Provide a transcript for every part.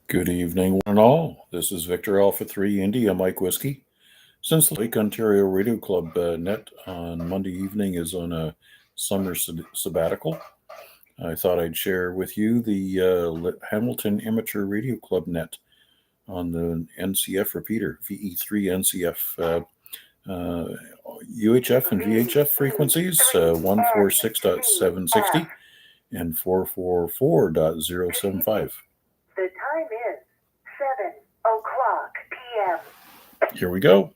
Good evening, one and all. This is Victor Alpha 3 India Mike Whiskey. Since the Lake Ontario Radio Club net on Monday evening is on a summer sabbatical, I thought I'd share with you the Hamilton Amateur Radio Club net on the NCF repeater, VE3 NCF, UHF and VHF frequencies, 146.760 and 444.075. The time is 7:00 p.m. Here we go.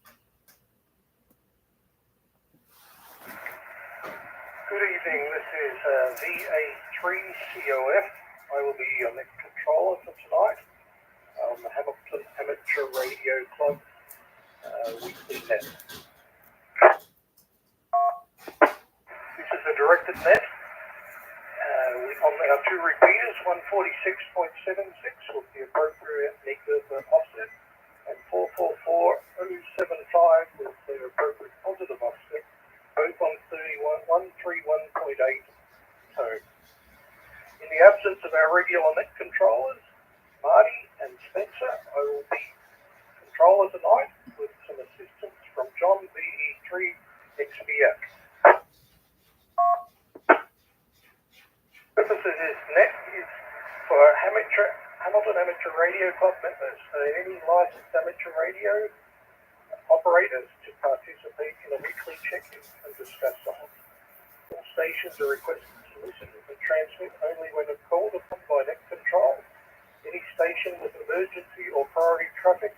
Good evening, this is VA3COF. I will be your next controller for tonight on the Hamilton Amateur Radio Club weekly net. This is a directed net. On our two repeaters, 146.76 with the appropriate negative offset, and 444.075 with the appropriate positive offset, both on 131.8 tone. In the absence of our regular net controllers, Marty and Spencer, I will be controller tonight with some assistance from John, VE3 XBF. The purpose of this net is for Hamilton Amateur Radio Club members and any licensed amateur radio operators to participate in a weekly check-in and discuss songs. All stations are requested to listen and transmit only when called upon by net control. Any station with emergency or priority traffic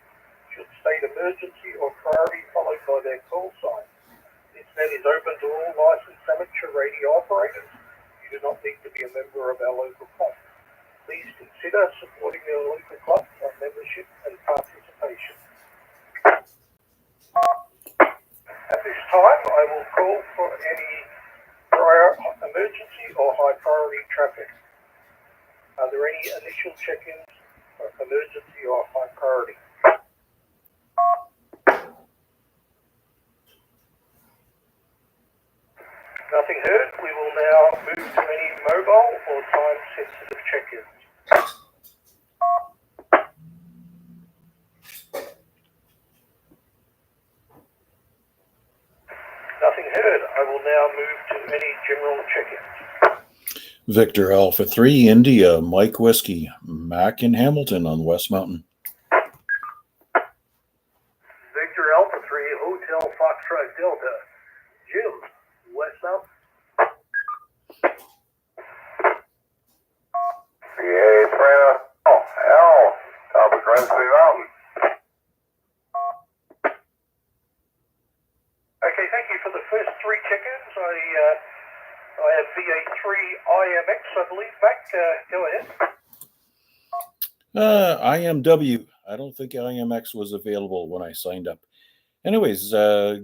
should state emergency or priority followed by their call sign. This net is open to all licensed amateur radio operators. You do not need to be a member of our local club. Please consider supporting your local club by membership and participation. At this time, I will call for any prior emergency or high priority traffic. Are there any initial check-ins for emergency or high priority? Nothing heard. We will now move to any mobile or time-sensitive check-ins. Nothing heard. I will now move to any general check-ins. Victor Alpha 3 India Mike Whiskey, Mac in Hamilton on West Mountain. Victor Alpha 3 Hotel Foxtrot Delta, Jim, West Mountain. VA3IMW Al, top of Grimsby Mountain. Okay, thank you for the first three check-ins. I have VA3IMX, I believe. Mac, go ahead. IMW. I don't think IMX was available when I signed up. Anyways,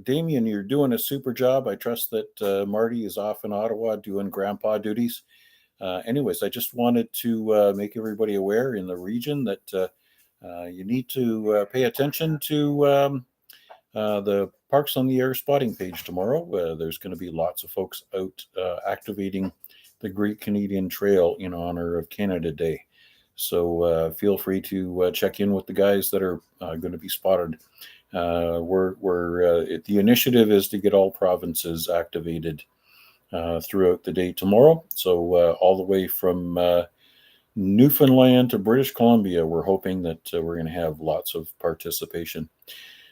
Damien, you're doing a super job. I trust that Marty is off in Ottawa doing grandpa duties. Anyways, I just wanted to make everybody aware in the region that you need to pay attention to the Parks on the Air spotting page tomorrow. There's going to be lots of folks out activating the Great Canadian Trail in honor of Canada Day. So feel free to check in with the guys that are going to be spotted. The initiative is to get all provinces activated throughout the day tomorrow. So all the way from Newfoundland to British Columbia, we're hoping that we're going to have lots of participation.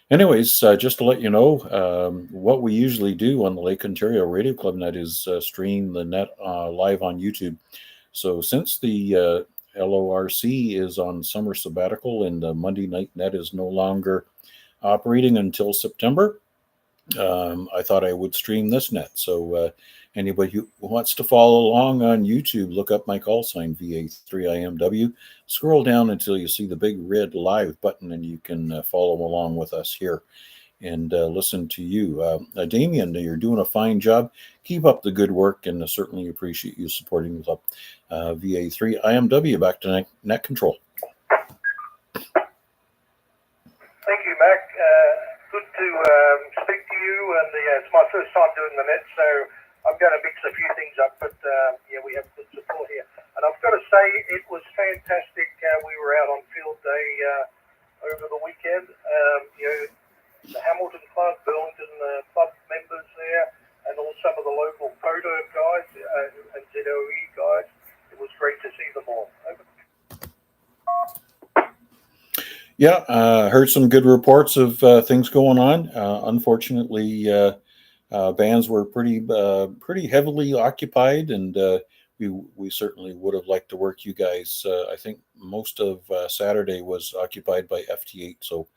Anyways, just to let you know, what we usually do on the Lake Ontario Radio Club net is stream the net live on YouTube. So since the LORC is on summer sabbatical and the Monday night net is no longer operating until September, I thought I would stream this net. So anybody who wants to follow along on YouTube, look up my call sign, VA3IMW. Scroll down until you see the big red live button, and you can follow along with us here and listen to you. Damien, you're doing a fine job. Keep up the good work, and certainly appreciate you supporting the club. VA3IMW, back to net control. Thank you, Mac. Good to speak to you, and it's my first time doing the net, so I'm going to mix a few things up, but yeah, we have good support here. And I've got to say, it was fantastic. We were out on field day over the weekend. You know, the Hamilton Club, Burlington Club members there, and all some of the local photo guys and ZOE guys. It was great to see them all. Yeah, heard some good reports of things going on. Unfortunately, bands were pretty heavily occupied, and we certainly would have liked to work you guys. I think most of Saturday was occupied by FT8, so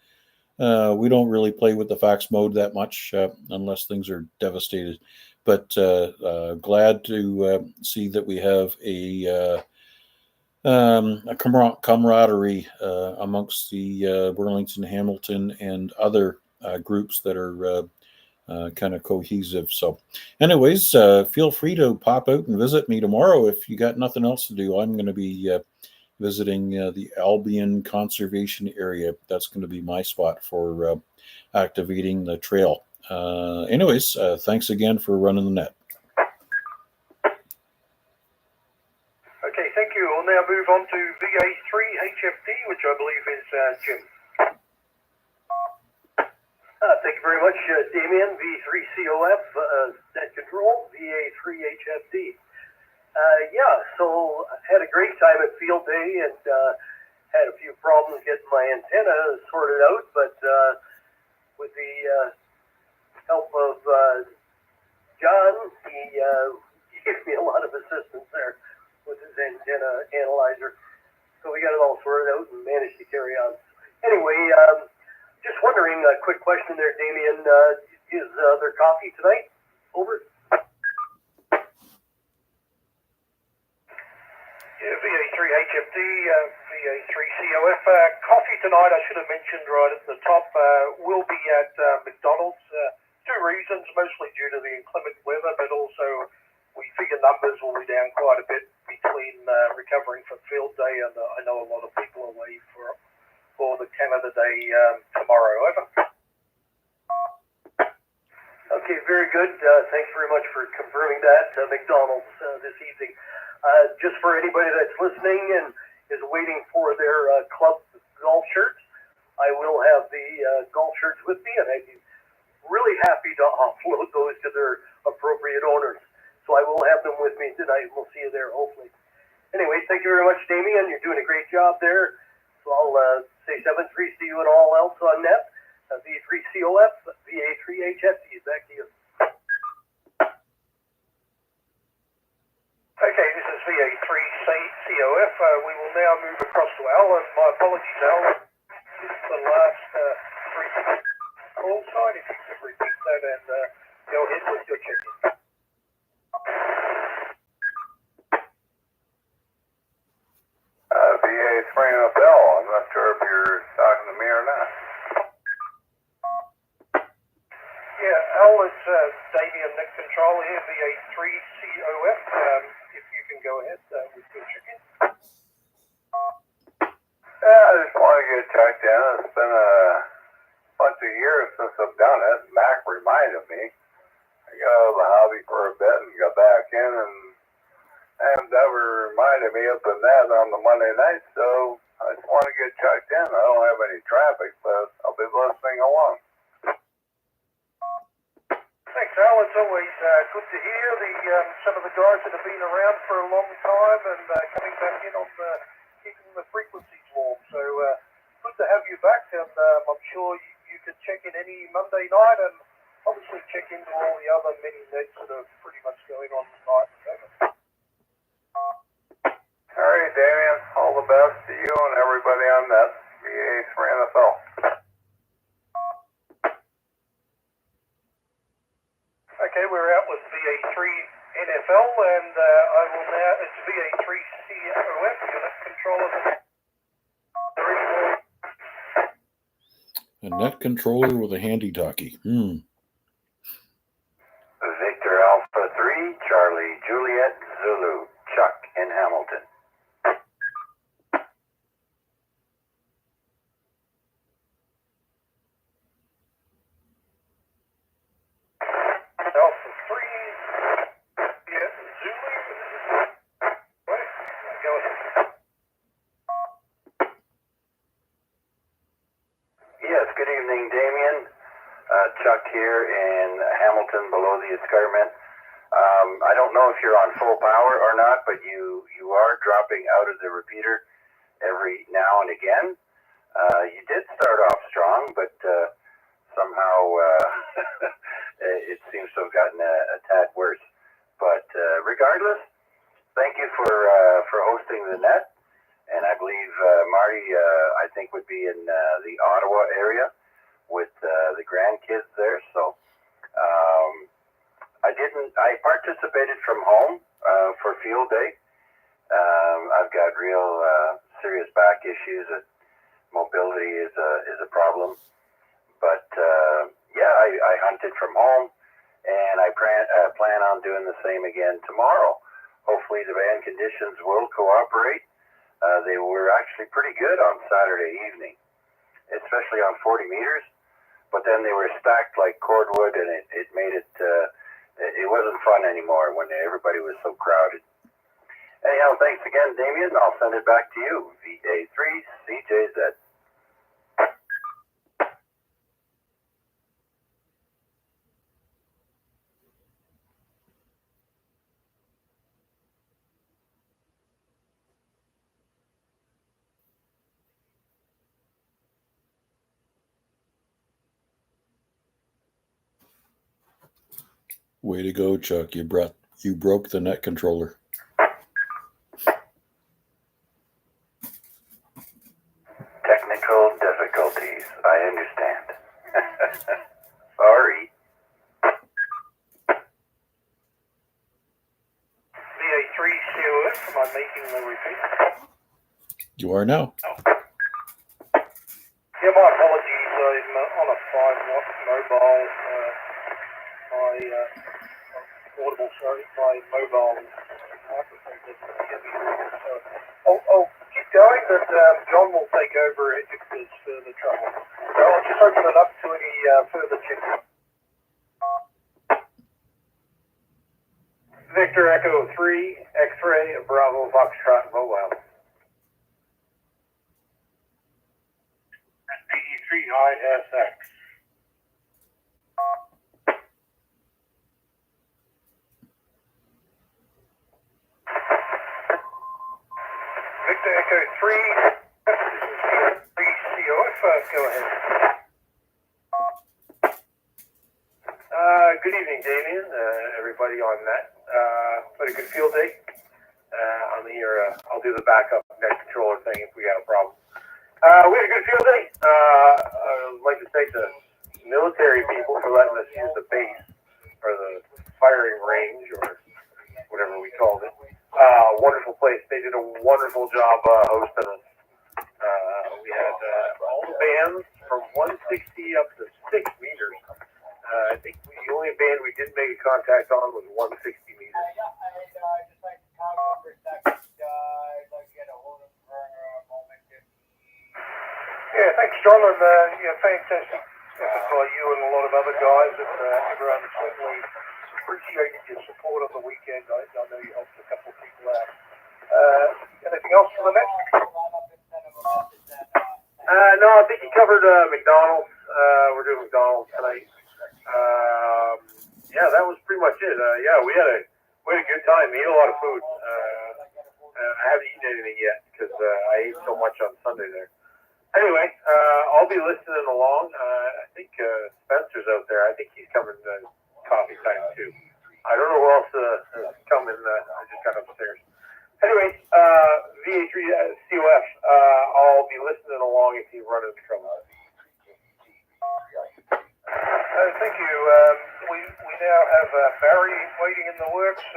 we don't really play with the fax mode that much unless things are devastated. But glad to see that we have a camaraderie amongst the Burlington, Hamilton, and other groups that are kind of cohesive. So, anyways, feel free to pop out and visit me tomorrow if you got nothing else to do. I'm going to be visiting the Albion Conservation Area. That's going to be my spot for activating the trail. Anyways, thanks again for running the net. Okay, thank you. We'll now move on to VA3HFD, which I believe is Jim. Thank you very much, Damien. V3COF, net control, VA3HFD. Yeah, so I had a great time at field day and had a few problems getting my antenna sorted out, but with the help of John, he gave me a lot of assistance there with his antenna analyzer. So we got it all sorted out and managed to carry on. Anyway, just wondering, a quick question there, Damien. Is there coffee tonight? Over. Yeah, VA3HFD, VA3COF. Coffee tonight, I should have mentioned right at the top, will be at McDonald's. Two reasons, mostly due to the inclement weather, but also we figure numbers will be down quite a bit between recovering from field day, and I know a lot of people are away for the Canada Day tomorrow. Over. Okay, very good. Thanks very much for confirming that. McDonald's this evening. Just for anybody that's listening and is waiting for their club golf shirts, I will have the golf shirts with me, and I'd be really happy to offload those to their appropriate owners. So I will have them with me tonight. We'll see you there, hopefully. Anyway, thank you very much, Damien. You're doing a great job there. So I'll say 7-3 to you and all else on net. V3COF, VA3HFD. Back to you. Okay, this is VA3COF. We will now move across to Al. My apologies, Al. This is the last three call sign. If you could repeat that and go ahead with your check-in. VA3MFL. I'm not sure if you're talking to me or not. Yeah, Al, it's Damien, net control here, VA3COF. If you can go ahead with your check-in. Yeah, I just want to get checked in. It's been a bunch of years since I've done it. Mac reminded me. I got out of the hobby for a bit and got back in, and never reminded me of the net on the Monday night, so I just want to get checked in. I don't have any traffic, but I'll be listening along. Thanks, Al. It's always good to hear some of the guys that have been around for a long time and coming back in on keeping the frequencies warm. So good to have you back, and I'm sure you can check in any Monday night and obviously check into all the other many nets that are pretty much going on tonight. All right, Damien. All the best to you and everybody on that. VA3NFL. Okay, we're out with VA3NFL, and I will now, it's VA3COF, unit controller. A net controller with a handy-talkie. Victor Alpha 3, Charlie Juliet Zulu, Chuck in Hamilton. Alpha 3, Chuck here in Hamilton below the escarpment. I don't know if you're on full power or not, but you are dropping out of the repeater every now and again. You did start off strong, but somehow it seems to have gotten a tad worse. But regardless, thank you for hosting the net. And I believe Marty, I think, would be in the Ottawa area with the grandkids there. So I participated from home for field day. I've got real serious back issues. Mobility is a problem. But yeah, I hunted from home, and I plan on doing the same again tomorrow. Hopefully the band conditions will cooperate. They were actually pretty good on Saturday evening, especially on 40 meters. But then they were stacked like cordwood, and it made it wasn't fun anymore when everybody was so crowded. Anyhow, thanks again, Damien. I'll send it back to you. VA3CJZ. Way to go, Chuck. You broke the net controller. Technical difficulties. I understand. Sorry. VA3COF, am I making the repeat? You are now. Yeah, my apologies. I'm on a 5-watt mobile. My mobile microphone doesn't get me. So I'll keep going, but John will take over if there's further trouble. So I'll just open it up to any further checking. Victor Echo 3, X-Ray, Bravo, Foxtrot, Mobile. VE3ISX. Victor Echo 3, VA3COF, go ahead. Good evening, Damien, everybody on net. Had a good field day. I'm here, I'll do the backup net controller thing if we got a problem. We had a good field day. I'd like to thank the military people for letting us use the base, or the firing range, or whatever we called it. Wonderful place. They did a wonderful job hosting us. We had all the bands from 160 up to 6 meters. I think the only band we didn't make a contact on was 160 meters. Yeah, thanks, John, and fantastic effort by you and a lot of other guys, and everyone certainly appreciated your support on the weekend. I know you helped a couple of people out. Anything else for the net? No, I think you covered McDonald's. We're doing McDonald's tonight. Yeah, that was pretty much it. Yeah, we had a good time. We ate a lot of food. I haven't eaten anything yet because I ate so much on Sunday there. Anyway, I'll be listening along. I think Spencer's out there. I think he's coming coffee time too. I don't know who else is coming. I just got upstairs. Anyway, VA3COF, I'll be listening along if you run into trouble. Thank you. We now have Barry waiting in the works.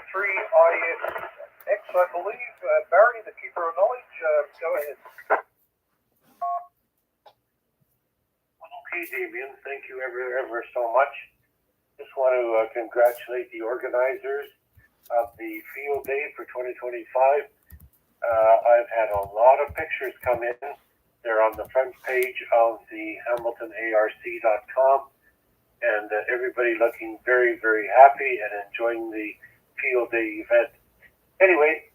VE3ISX, I believe. Barry, the keeper of knowledge, go ahead. Okay, Damien, thank you ever so much. Just want to congratulate the organizers of the field day for 2025. I've had a lot of pictures come in. They're on the front page of the HamiltonARC.com, and everybody looking very, very happy and enjoying the field day event. Anyway,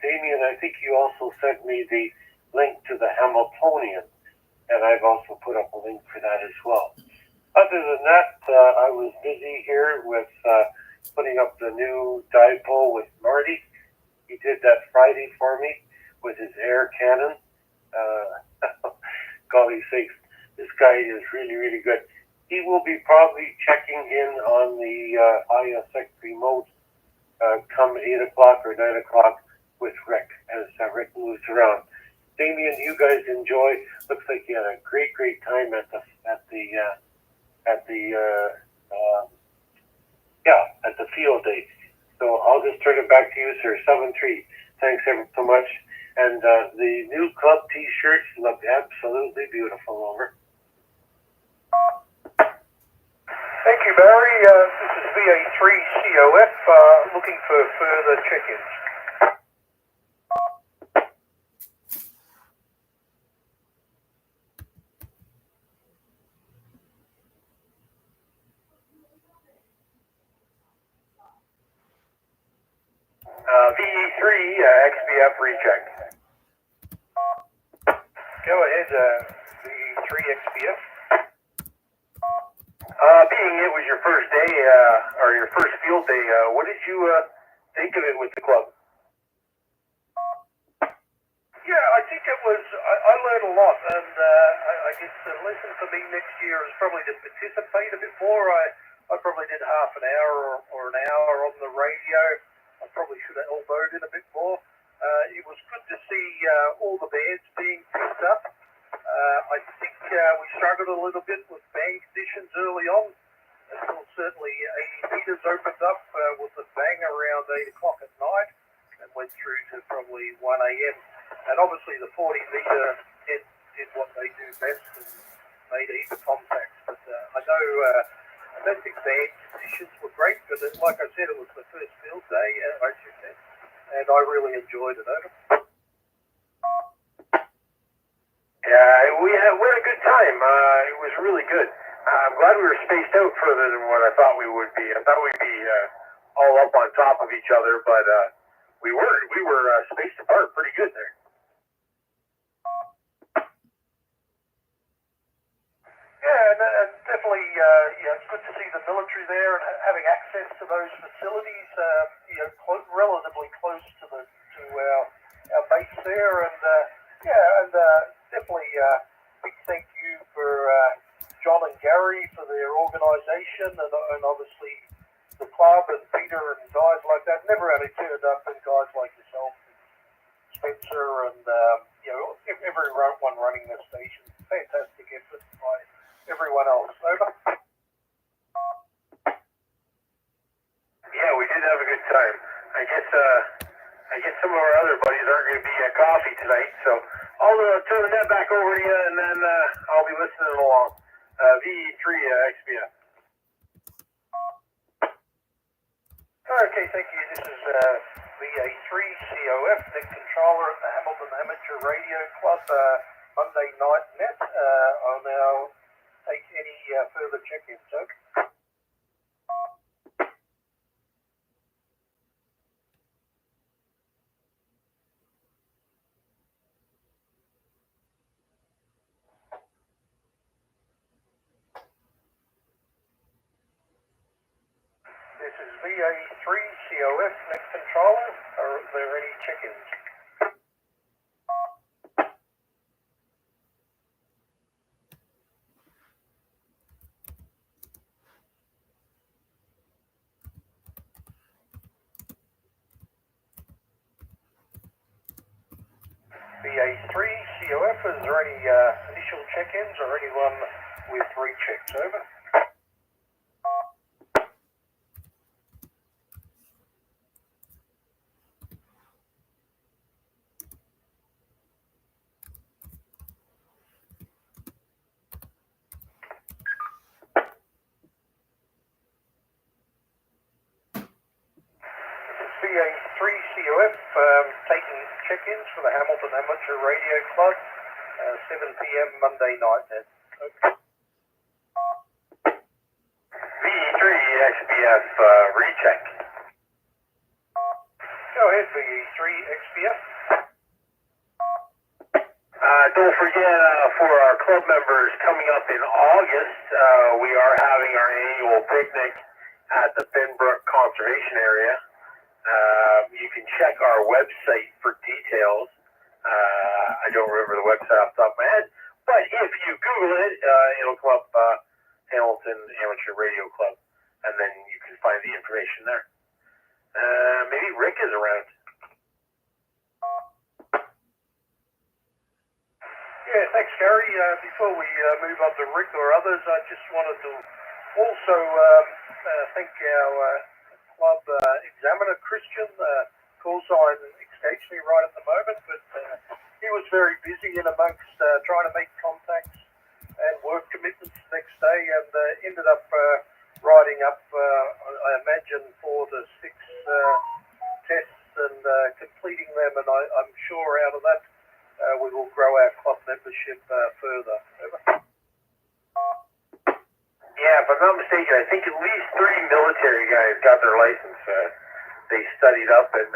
Damien, I think you also sent me the link to the Hamiltonian. and I've also put up a link for that as well. Other than that, I was busy here with putting up the new dipole with Marty. He did that Friday for me with his air cannon. Golly sakes, this guy is really, really good. He will be probably checking in on the ISX remote come 8 o'clock or 9 o'clock with Rick as Rick moves around. Damien, you guys enjoy. Looks like you had a great, great time at the field day. So I'll just turn it back to you, sir. 7-3. Thanks ever so much. And the new club T-shirts look absolutely beautiful. Over. Thank you, Barry. This is VA3COF looking for further check-ins. VE3 XBF recheck. Go ahead, VE3 XBF. Being it was your first day, or your first field day, what did you think of it with the club? Yeah, I think it was, I learned a lot, and I guess the lesson for me next year is probably to participate a bit more. I probably did half an hour or an hour on the radio. I probably should have elbowed in a bit more. It was good to see all the bands being picked up. I think we struggled a little bit with band conditions early on, until certainly 80 metres opened up with a bang around 8 o'clock at night and went through to probably 1 a.m. And obviously the 40 metre did what they do best and made even contacts. But I don't think band conditions were great, but like I said, it was the first field day, and I really enjoyed it. Yeah, we had a good time. It was really good. I'm glad we were spaced out further than what I thought we would be. I thought we'd be all up on top of each other, but we weren't. We were spaced apart pretty good there. Yeah, and definitely, it's good to see the military there and having access to those facilities. Relatively close to our base there, and definitely big thank you for John and Gary for their organisation, and obviously the club and Peter and guys like that. Never only turned up, and guys like yourself, Spencer, and everyone running the station. Fantastic effort by everyone else. Over. Yeah, we did have a good time. I guess some of our other buddies aren't going to be at coffee tonight, so I'll turn the net back over to you, and then I'll be listening along. VE3 XBF. Okay, thank you. This is VA3COF, Nick Controller at the Hamilton Amateur Radio Club, Monday night net. I'll now take any further check-ins. Okay. This is VA3COF, Next Controller. Are there any check-ins? VA3COF, is there any initial check-ins or anyone with rechecks? Over. VA3COF, taking check-ins for the Hamilton Amateur Radio Club, 7 p.m. Monday night. Okay. VE3 XBF, recheck. Go ahead, VE3 XBF. don't forget, for our club members coming up in August, we are having our annual picnic at the Finbrook Conservation Area. You can check our website for details. I don't remember the website off the top of my head, but if you Google it, it'll come up Hamilton Amateur Radio Club, and then you can find the information there. Maybe Rick is around. Yeah, thanks, Gary. Before we move on to Rick or others, I just wanted to also thank our club examiner, Christian. Call sign escapes me right at the moment, but he was very busy in amongst trying to make contacts and work commitments next day, and ended up writing up, I imagine, for the 6 tests and completing them, and I'm sure out of that we will grow our club membership further. Over. Yeah, if I'm not mistaken, I think at least 3 military guys got their license. They studied up and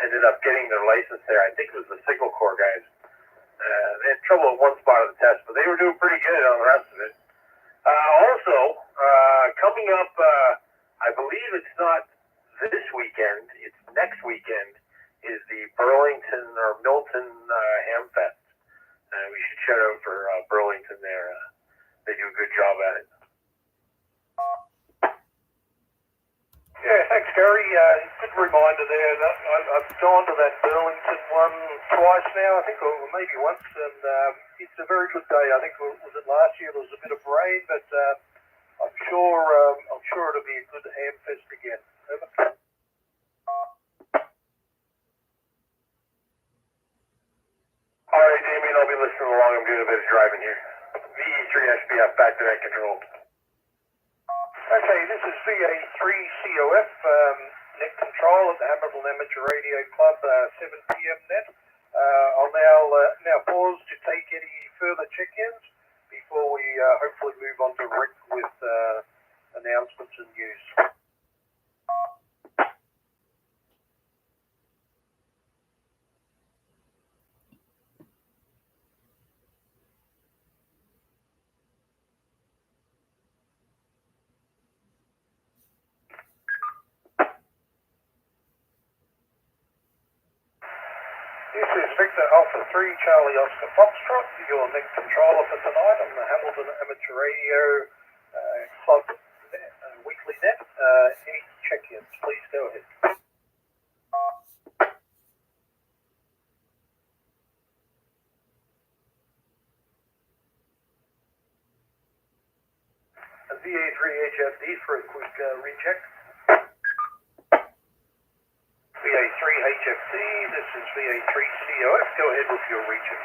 ended up getting their license there. I think it was the Signal Corps guys. They had trouble at one spot of the test, but they were doing pretty good on the rest of it. Also, coming up, I believe it's not this weekend, it's next weekend, is the Burlington or Milton Hamfest. We should shout out for Burlington there. They do a good job at it. Yeah, thanks, Gary. Good reminder there. I've gone to that Burlington one twice now, I think, or maybe once, and it's a very good day. I think, was it last year? There was a bit of rain, but I'm sure it'll be a good Hamfest again. Over. All right, Damien, I'll be listening along. I'm doing a bit of driving here. VA3SBF, back to net control. Okay, this is VA3COF, net control at the Hamilton Amateur Radio Club, 7 p.m. net. I'll now pause to take any further check-ins before we hopefully move on to Rick with announcements and news. This is Victor Alpha 3, Charlie Oscar Foxtrot, your net controller for tonight on the Hamilton Amateur Radio Club weekly net. Any check-ins, please go ahead. VA3HFD for a quick recheck. VA3HFD, this is VA3COF. Go ahead with your recheck.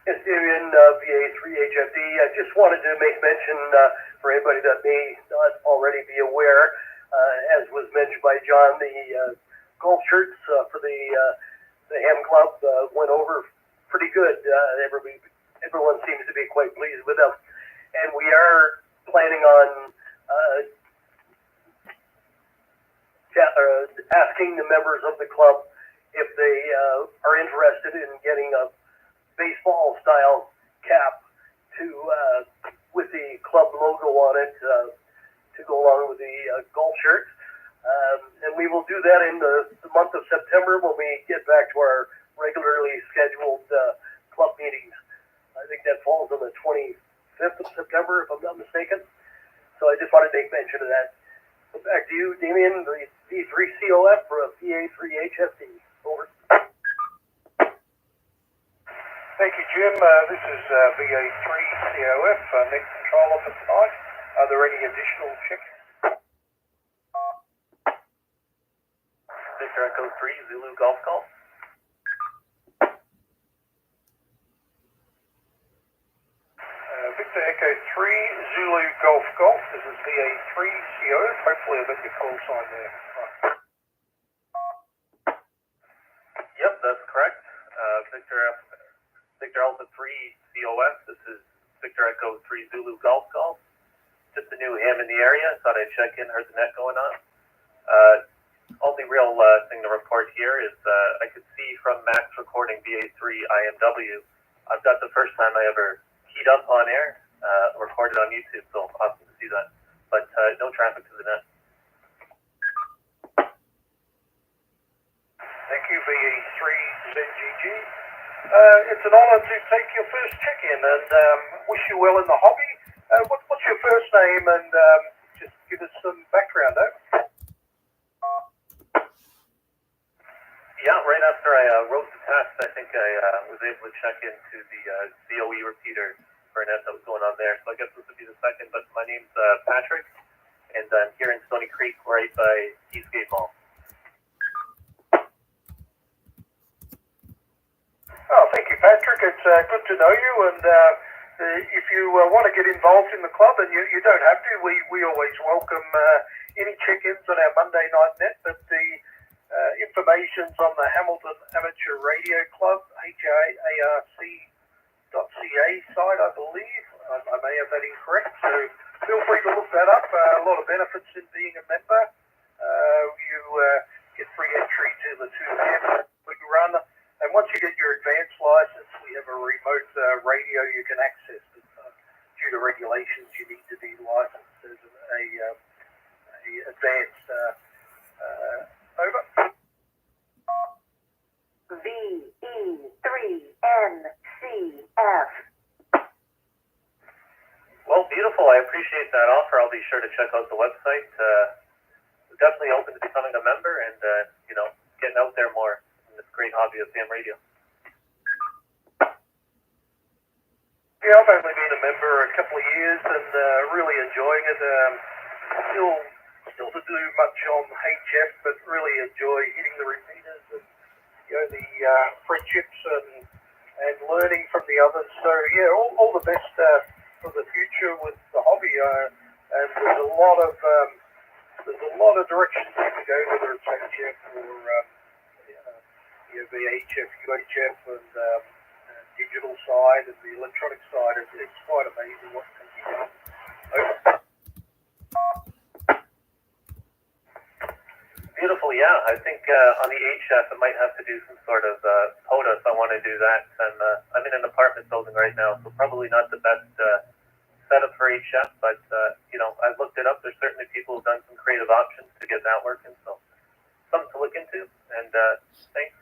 Yes, Damien, VA3HFD. I just wanted to make mention for anybody that may not already be aware, as was mentioned by John, the golf shirts for the Ham Club went over pretty good. Everyone seems to be quite pleased with them. And we are planning on asking the members of the club if they are interested in getting a baseball-style cap to with the club logo on it to go along with the golf shirt. And we will do that in the month of September when we get back to our regularly scheduled club meetings. I think that falls on the 25th of September, if I'm not mistaken. So I just wanted to make mention of that. So back to you, Damien, the V3COF for a VA3HFD. Over. Thank you, Jim. This is VA3COF, net controller for tonight. Are there any additional check-ins? Victor Echo 3, Zulu Golf Golf. Victor Echo 3, Zulu Golf Golf. This is VA3COF. Hopefully I've got your call sign there. Right. Yep, that's correct. Victor Alpha 3 COF. This is Victor Echo 3 Zulu Golf Golf. Just a new ham in the area. Thought I'd check in. Heard the net going on. only real thing to report here is I could see from Max recording VA3IMW, I've got the first time I ever keyed up on air, recorded on YouTube, so awesome to see that. But no traffic to the net. Thank you, VA3ZGG. It's an honor to take your first check-in and wish you well in the hobby. What's your first name and just give us some background, over. Yeah, right after I wrote the test, I think I was able to check into the ZOE repeater for an that was going on there. So I guess this would be the second, but my name's Patrick, and I'm here in Stony Creek, right by Eastgate Mall. Oh, thank you, Patrick. It's good to know you, and if you want to get involved in the club, and you don't have to, we always welcome any check-ins on our Monday night net, but the information's on the Hamilton Amateur Radio Club, HRC.ca site, I believe. I may have that incorrect, so feel free to look that up. A lot of benefits in being a member. You get free entry to the 2 camps we run, and once you get your advanced license, we have a remote radio you can access. Due to regulations, you need to be licensed as a advanced. Over. VE3NCF. Well, beautiful. I appreciate that offer. I'll be sure to check out the website. We're definitely open to becoming a member and, getting out there more in this great hobby of ham radio. Yeah, I've only been a member a couple of years and really enjoying it. Still to do much on HF, but really enjoy hitting the repeaters and the friendships and learning from the others. So yeah, all the best for the future with the hobby. And there's a lot of directions you can go, whether it's HF or VHF, UHF, and digital side and the electronic side. It's quite amazing what can be done. Over. Beautiful, yeah. I think on the HF, I might have to do some sort of POTA if I want to do that. I'm in an apartment building right now, so probably not the best setup for HF, but, I've looked it up. There's certainly people who've done some creative options to get that working, so something to look into, and thanks.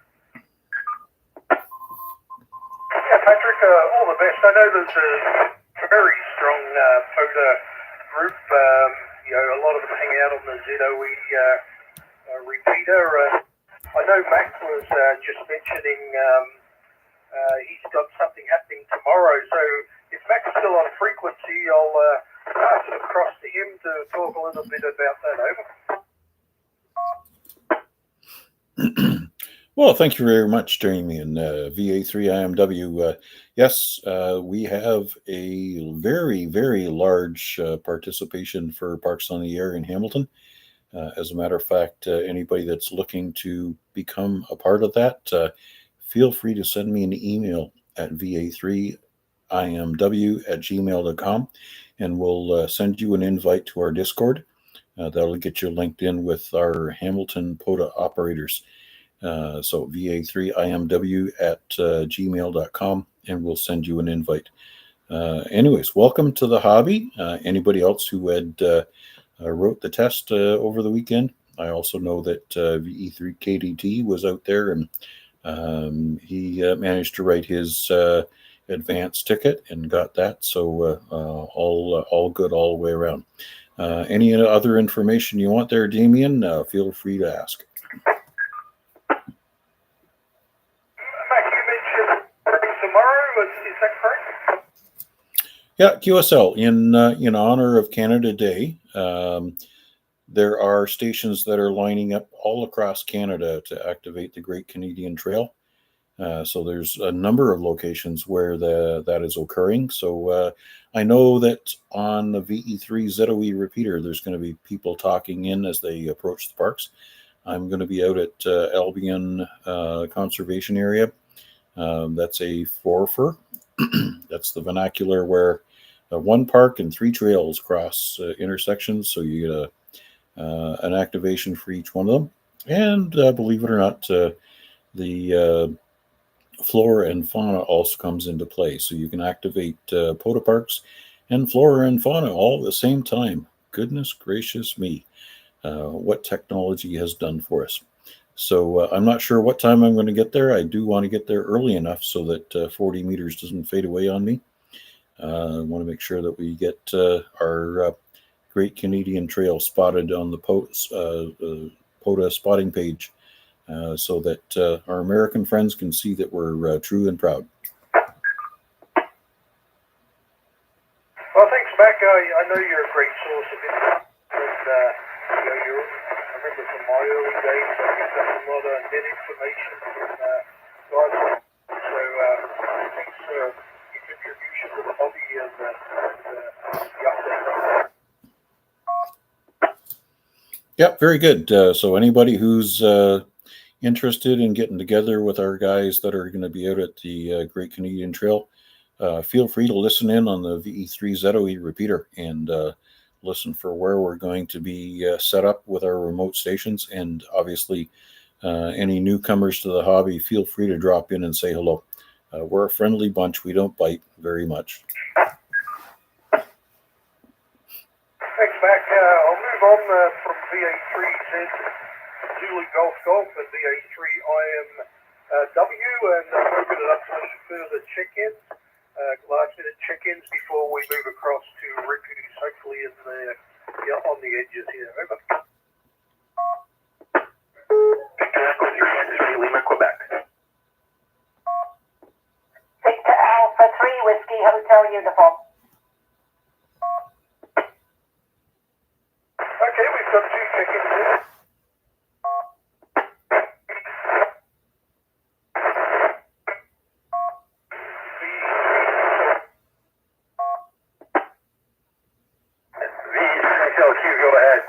Yeah, Patrick, all the best. I know there's a very strong POTA group. A lot of them hang out on the ZOE repeater. I know Mac was just mentioning he's got something happening tomorrow. So if Mac's still on frequency, I'll pass it across to him to talk a little bit about that. Over. Well, thank you very much, Jamie and VA3IMW. Yes, we have a very, very large participation for Parks on the Air in Hamilton. As a matter of fact, anybody that's looking to become a part of that, feel free to send me an email at va3imw@gmail.com, and we'll send you an invite to our Discord. That'll get you linked in with our Hamilton POTA operators. So va3imw@gmail.com, and we'll send you an invite. Anyways, welcome to the hobby. Anybody else who had wrote the test over the weekend? I also know that VE3KDT was out there, and he managed to write his advanced ticket and got that. So all good all the way around. Any other information you want there, Damien, feel free to ask. Is that correct? Yeah, QSL, in honor of Canada Day, there are stations that are lining up all across Canada to activate the Great Canadian Trail. So there's a number of locations where that is occurring. So I know that on the VE3 ZOE repeater, there's going to be people talking in as they approach the parks. I'm going to be out at Albion Conservation Area. That's a forfer. That's the vernacular where one park and 3 trails cross intersections. So you get an activation for each one of them. And believe it or not, the flora and fauna also comes into play. So you can activate POTA parks and flora and fauna all at the same time. Goodness gracious me, what technology has done for us. So I'm not sure what time I'm going to get there. I do want to get there early enough so that 40 meters doesn't fade away on me. I want to make sure that we get our Great Canadian Trail spotted on the POTA spotting page so that our American friends can see that we're true and proud. Well, thanks, Mac. I know you're a great source of info, and I remember from my early days, I picked up a lot of net information from guys. So thanks for your contribution to the hobby and the update. Yep, very good. So anybody who's interested in getting together with our guys that are going to be out at the Great Canadian Trail, feel free to listen in on the VE3ZOE repeater and listen for where we're going to be set up with our remote stations. And obviously, any newcomers to the hobby, feel free to drop in and say hello. We're a friendly bunch. We don't bite very much. Thanks, Mac. I'll move on from VA3Z Zulu Golf Golf and VA3IMW and open it up to some further check-ins, last-minute check-ins before we move across to Riku's, hopefully in on the edges here. Over. Victor Echo 3 Lima, Quebec. Victor Alpha 3 Whiskey Hotel Uniform. Okay, we've got two check-ins here. VSLQ, go ahead.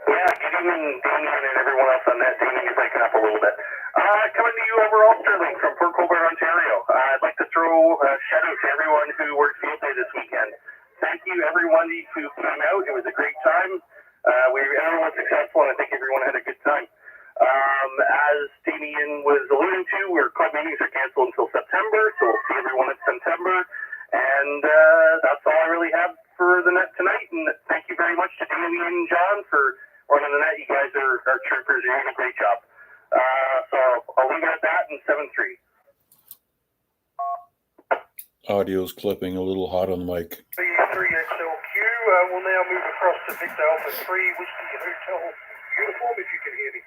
Yeah, good evening, Damien, and everyone else on that. Damien is waking up a little bit. Coming to you overall, Sterling, from Port Colborne, Ontario. I'd like to throw a shout out to everyone who worked field day this weekend. Thank you, everyone who came out. It was a great time. Everyone was successful, and I think everyone had a good time. As Damien was alluding to, our club meetings are canceled until September, so we'll see everyone in September. And that's all I really have for the net tonight. And thank you very much to Damien and John for running the net. You guys are troopers. You're doing a great job. So I'll leave it at that in 7-3. Audio's clipping a little hot on the mic. V3XLQ will now move across to Victor Alpha 3 Whiskey Hotel Uniform, if you can hear me.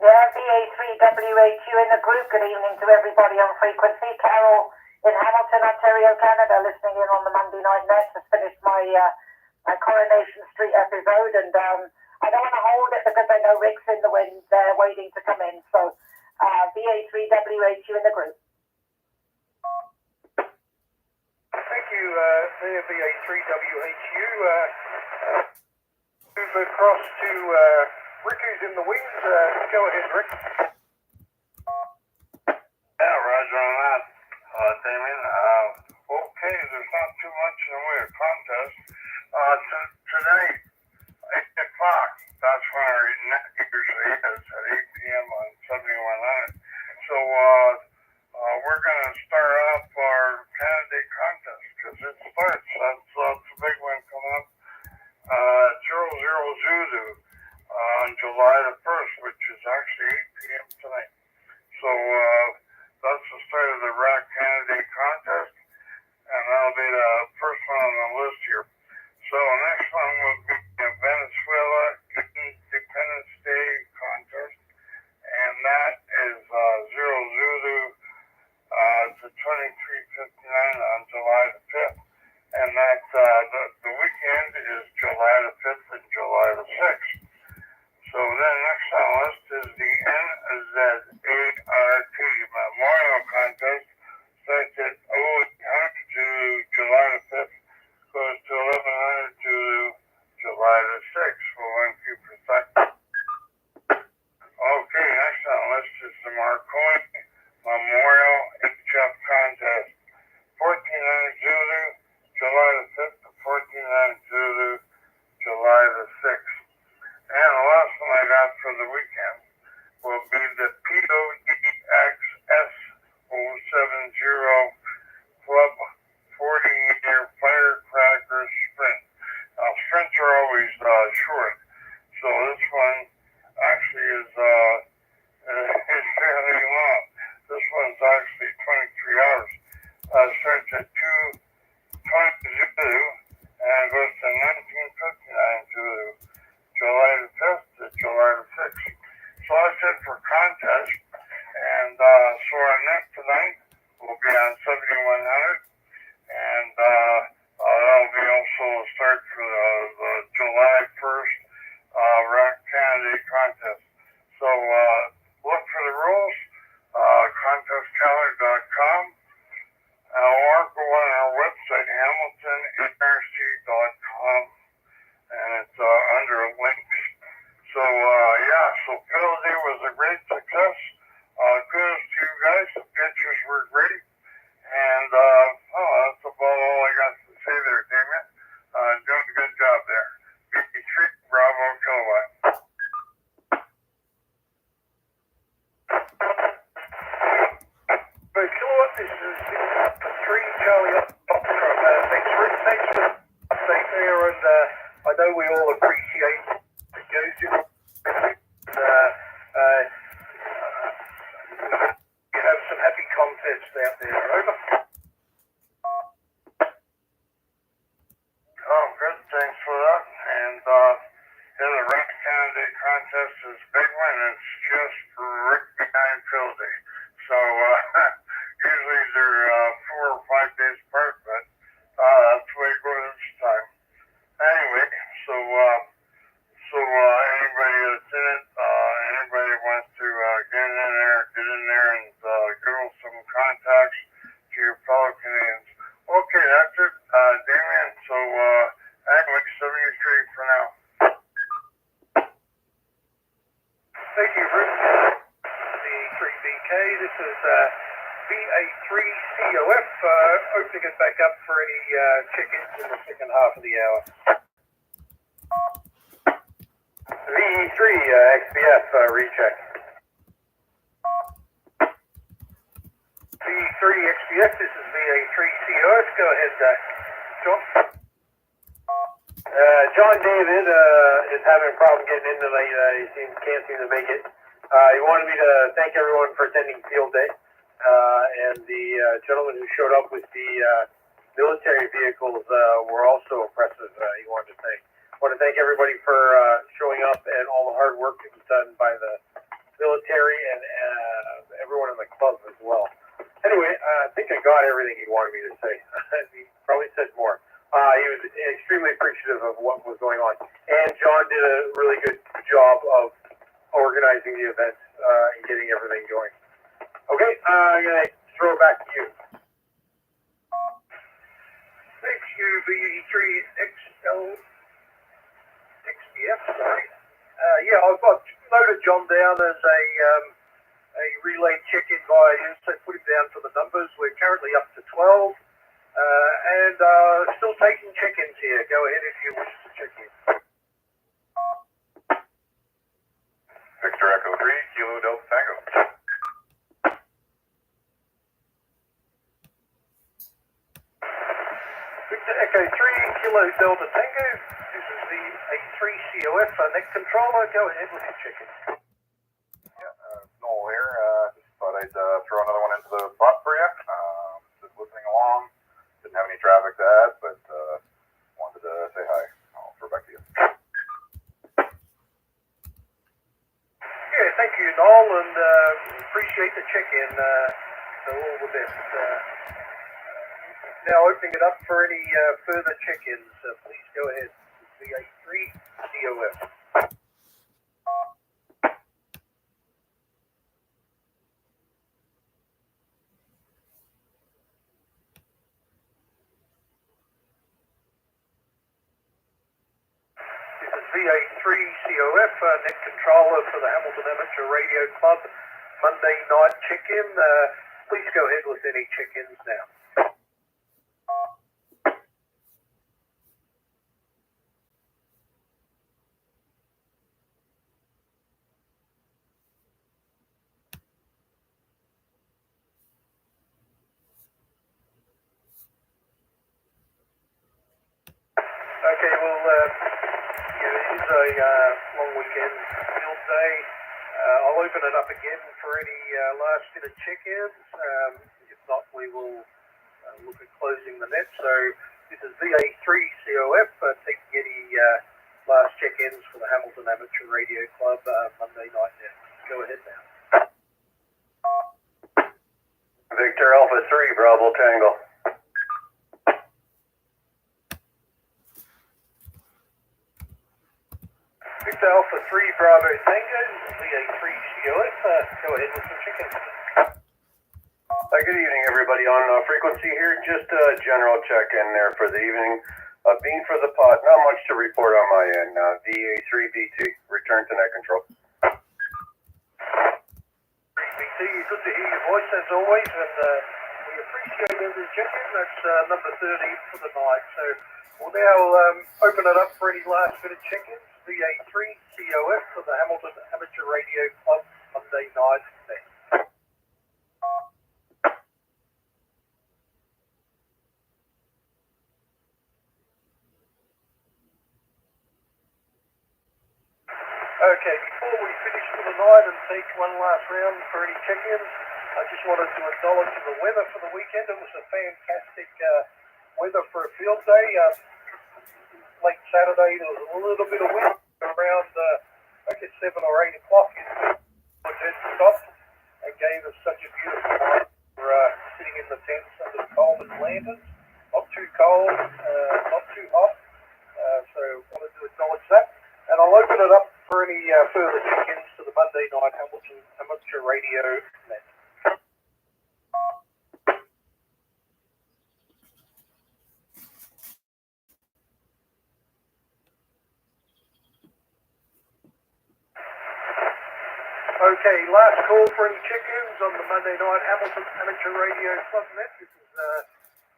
Yeah, VA3WHU in the group. Good evening to everybody on frequency. Carol in Hamilton, Ontario, Canada, listening in on the Monday Night Net. Just finished my Coronation Street episode, and I don't want to hold it because I know Rick's in the wind there waiting to come in. So VA3WHU in the group. Thank you, there, VA3WHU. Move across to Riku's in the wings. Go ahead, Rick. Yeah, Roger on that, Damien. Okay, there's not too much in the way of contest. Tonight, 8 o'clock, that's when our net usually is at 8 p.m. on 7100. So we're going to start off our candidate contest because it starts. That's a big one coming up. 00 Zulu on July the 1st, which is actually 8 p.m. tonight. So that's the start of the RAC candidate contest, and that'll be the first one on the list here. So the next one will be the Venezuela Independence Day contest, and that is 0 Zulu to 2359 on July the 5th. And that the weekend is July the 5th and July the 6th. So then next on the list is the the weekend will be the POEX070 Club 40-year firecracker sprint. Now, sprints are always short, so this one actually is fairly long. This one's actually 23 hours. Starts at 2:20 Zulu and goes to 19:59 Zulu, July the 5th to July the 6th. So that's it for contest. And so our next tonight will be on 7100, and that'll be also a start for the July 1st Rock Candidate contest. So look for the rules, contestcalendar.com, or go on our website, hamiltonhrc.com, and it's under links. So so Field Day was a great success. Kudos to you guys. The pictures were great. And that's about all I got to say there, Damien. Doing a good job there. VA3 Bravo Kilowatt. But Kilowatt, this is the 3 Charlie Foxtrot. Thanks for the update there, and I know we all appreciate the goes in. You have some happy contests out there. Over. Oh, good. Thanks for that. And the Rock Candidate contest is a big one. It's just right behind Field Day. So usually they're 4 or 5 days apart, but that's the way it goes this time. Anyway, so anybody that's in it, anybody wants to get in there and give some contacts to your fellow Canadians. Okay, that's it, Damien. So anyway, 73 for now. Thank you, Bruce. The 3BK. This is VA3COF. Opening it back up for any check-ins in the second half of the hour. VE3 XBF recheck. VE3 XBF. This is VA3COF. Go ahead, John. John David is having a problem getting in tonight. He can't seem to make it. He wanted me to thank everyone for attending Field Day, and the gentleman who showed up with the military vehicles were also impressive. He wanted to thank. I want to thank everybody for showing up and all the hard work that was done by the military and everyone in the club as well. Anyway, I think I got everything he wanted me to say. He probably said more. He was extremely appreciative of what was going on. And John did a really good job of organizing the event and getting everything going. Okay, I'm going to throw it back to you. Thank you, VE3XBF. Sorry. I've noted John down as a relay check-in via Insight. Put him down for the numbers. We're currently up to 12. And still taking check-ins here. Go ahead if you wish to check in. Victor Echo 3, Kilo Delta Tango. Victor Echo 3, Kilo Delta Tango. This is the A3COF net controller. Go ahead with your check-in. Noel here. Just thought I'd throw another one into the spot for you. Just listening along. Didn't have any traffic to add, but wanted to say hi. I'll throw back to you. Yeah, thank you, Noel, and appreciate the check-in. So all the best. Now opening it up for any further check-ins. Please go ahead. VA3COF. VA3COF, net controller for the Hamilton Amateur Radio Club Monday night check-in. Please go ahead with any check-ins now. it is a long weekend field day. I'll open it up again for any last minute check-ins. If not, we will look at closing the net. So this is VA3COF taking any last check-ins for the Hamilton Amateur Radio Club Monday night net. Go ahead now. Victor Alpha 3, Bravo Tango. Victor Alpha 3, Bravo Tango, VA3COF. Go ahead with some check-ins. Good evening, everybody on frequency here. Just a general check-in there for the evening. Being for the pot, not much to report on my end. VA3BT, return to net control. BT, good to hear your voice as always, and we appreciate every check-in. That's number 13 for the night. So we'll now open it up for any last minute check-ins. VA3COF for the Hamilton Amateur Radio Club Monday night net. Okay, before we finish for the night and take one last round for any check-ins, I just wanted to acknowledge the weather for the weekend. It was a fantastic weather for a field day. Late Saturday, there was a little bit of wind around, I guess 7 or 8 o'clock. It stopped and gave us such a beautiful night for sitting in the tents under the Coleman lanterns. Not too cold, not too hot. So wanted to acknowledge that. And I'll open it up for any further check-ins to the Monday night Hamilton Amateur Radio net. Okay, last call for any check-ins on the Monday night Hamilton Amateur Radio Club net. This is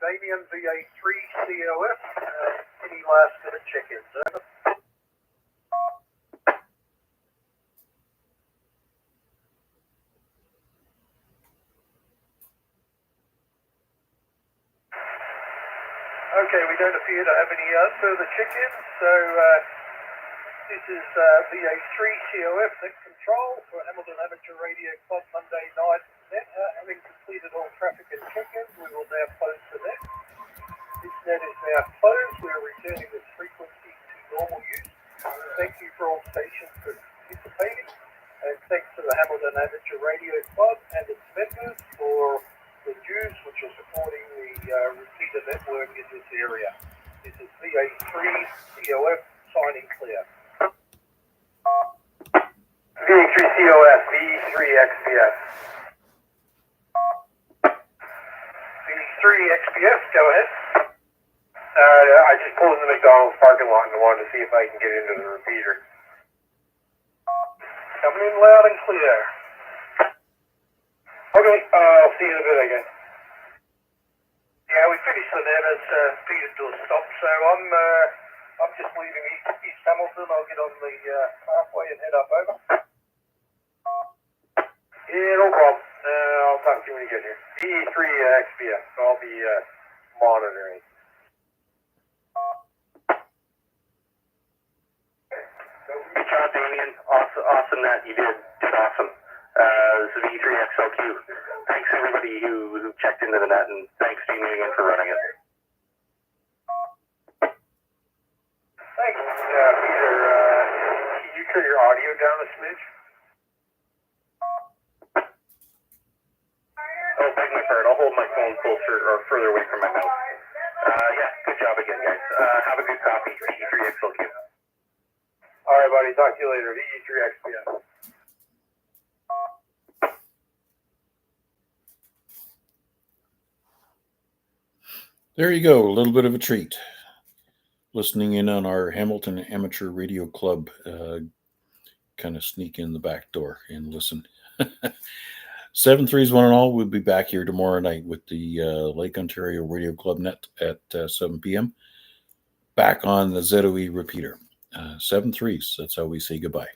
Damien, VA3COF. Any last minute check-ins? Over. Okay, we don't appear to have any further check-ins, so this is VA3COF net control for Hamilton Amateur Radio Club Monday night net. Having completed all traffic and check-ins, we will now close the net. This net is now closed. We are returning this frequency to normal use. Thank you for all stations for participating, and thanks to the Hamilton Amateur Radio Club and its members for the dues which are supporting the repeater network in this area. This is VA3COF signing clear. VA3COF, V3XPF. V3XPF, go ahead. I just pulled in the McDonald's parking lot and wanted to see if I can get into the repeater. Coming in loud and clear. Okay, I'll see you in a bit, I guess. Yeah, we finished the net as Peter to a stop, so I'm just leaving East Hamilton. I'll get on the pathway and head up over. Yeah, no problem. I'll talk to you when you get here. V3XPF, so I'll be monitoring. Good job, Damien. Awesome that you did awesome. This is V3XLQ. Thanks everybody who checked into the net, and thanks Damien again for running it. Thanks. Peter, can you turn your audio down a smidge? Oh, beg my pardon. I'll hold my phone closer or further away from my mouth. Yeah, good job again, guys. Have a good copy. V3XLQ. All right, buddy. Talk to you later. VE3XPF. There you go, a little bit of a treat. Listening in on our Hamilton Amateur Radio Club, kind of sneak in the back door and listen. 7-3s one and all. We'll be back here tomorrow night with the Lake Ontario Radio Club net at 7 p.m. Back on the ZOE repeater. 7-3s. That's how we say goodbye.